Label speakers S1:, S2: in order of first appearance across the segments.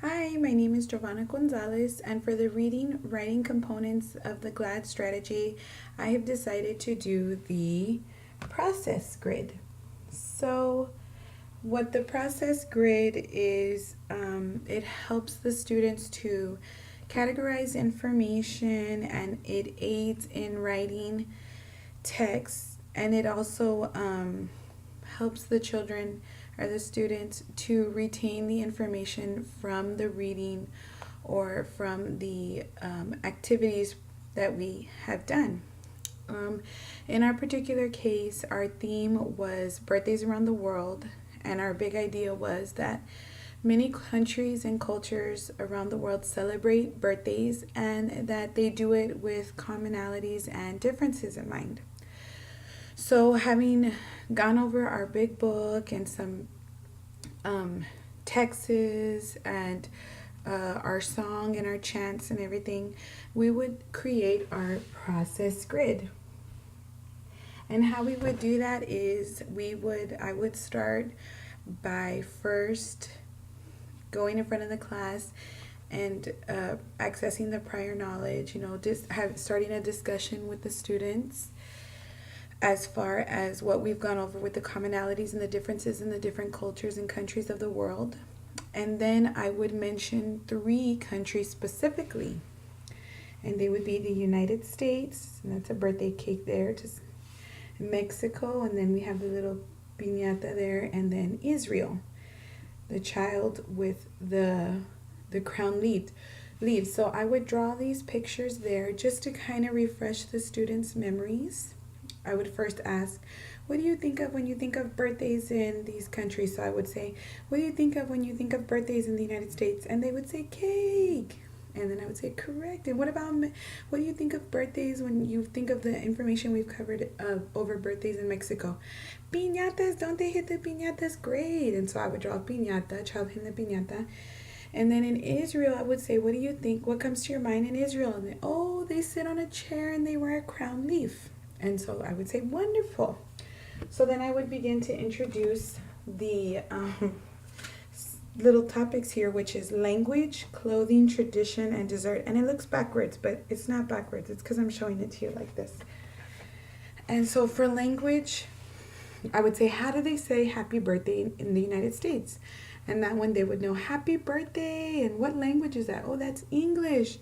S1: Hi, my name is Giovanna Gonzalez, and for the reading writing components of the GLAD strategy, I have decided to do the process grid. So, what the process grid is, it helps the students to categorize information and it aids in writing text, and it also helps the children or the students to retain the information from the reading or from the activities that we have done. Um, in our particular case, our theme was birthdays around the world, and our big idea was that many countries and cultures around the world celebrate birthdays and that they do it with commonalities and differences in mind. So, having gone over our big book and some texts and our song and our chants and everything, we would create our process grid. And how we would do that is I would start by first going in front of the class and accessing the prior knowledge, starting a discussion with the students as far as what we've gone over with the commonalities and the differences in the different cultures and countries of the world. And then I would mention 3 countries specifically. And they would be the United States, and that's a birthday cake there, just Mexico, and then we have the little piñata there, and then Israel, the child with the crown leaves. So I would draw these pictures there just to kind of refresh the students' memories. I would first ask, what do you think of when you think of birthdays in these countries? So I would say, what do you think of when you think of birthdays in the United States? And they would say cake. And then I would say, correct. And what do you think of birthdays when you think of the information we've covered over birthdays in Mexico? Piñatas, don't they hit the piñatas? Great. And so I would draw a piñata, child hitting the piñata. And then in Israel, I would say, what do you think? What comes to your mind in Israel? And then, oh, they sit on a chair and they wear a crown leaf. And so I would say, wonderful. So then I would begin to introduce the little topics here, which is language, clothing, tradition, and dessert. And it looks backwards, but it's not backwards. It's because I'm showing it to you like this. And so for language, I would say, how do they say happy birthday in the United States? And that one they would know happy birthday. And what language is that? Oh, that's English.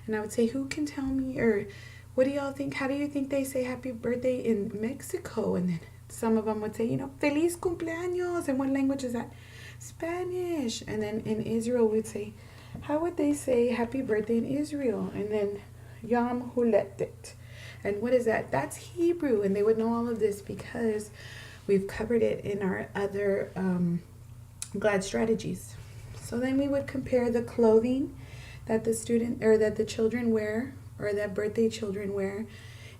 S1: And I would say, who can tell me, or what do y'all think? How do you think they say happy birthday in Mexico? And then some of them would say, feliz cumpleaños. And what language is that? Spanish. And then in Israel, we'd say, how would they say happy birthday in Israel? And then Yom Huletet. And what is that? That's Hebrew. And they would know all of this because we've covered it in our other GLAD strategies. So then we would compare the clothing that the children wear, or that birthday children wear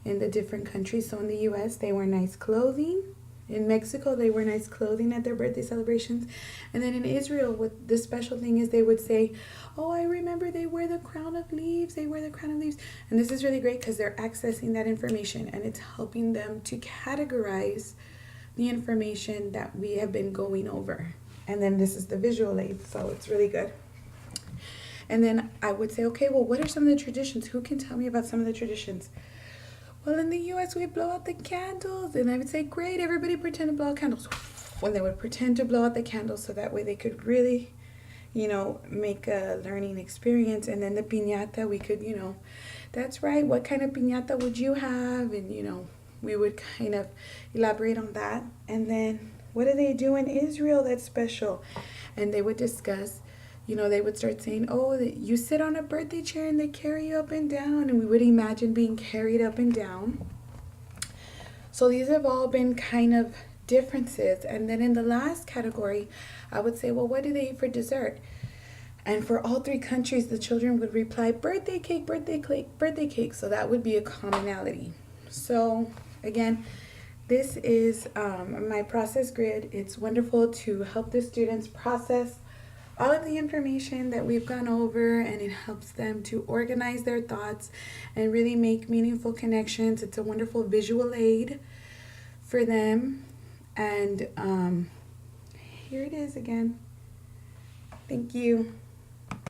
S1: in the different countries. So in the US, they wear nice clothing. In Mexico, they wear nice clothing at their birthday celebrations. And then in Israel, what the special thing is, they would say, oh, I remember they wear the crown of leaves. They wear the crown of leaves. And this is really great because they're accessing that information and it's helping them to categorize the information that we have been going over. And then this is the visual aid, so it's really good. And then I would say, okay, well, what are some of the traditions? Who can tell me about some of the traditions? Well, in the US, we blow out the candles. And I would say, great, everybody pretend to blow out candles. When they would pretend to blow out the candles so that way they could really, make a learning experience. And then the piñata, we could, that's right, what kind of piñata would you have? And, we would kind of elaborate on that. And then what do they do in Israel that's special? And they would discuss, they would start saying, oh, you sit on a birthday chair and they carry you up and down. And we would imagine being carried up and down. So these have all been kind of differences. And then in the last category, I would say, well, what do they eat for dessert? And for all 3 countries, the children would reply, birthday cake, birthday cake, birthday cake. So that would be a commonality. So again, this is my process grid. It's wonderful to help the students process all of the information that we've gone over, and it helps them to organize their thoughts and really make meaningful connections. It's a wonderful visual aid for them. And here it is again. Thank you.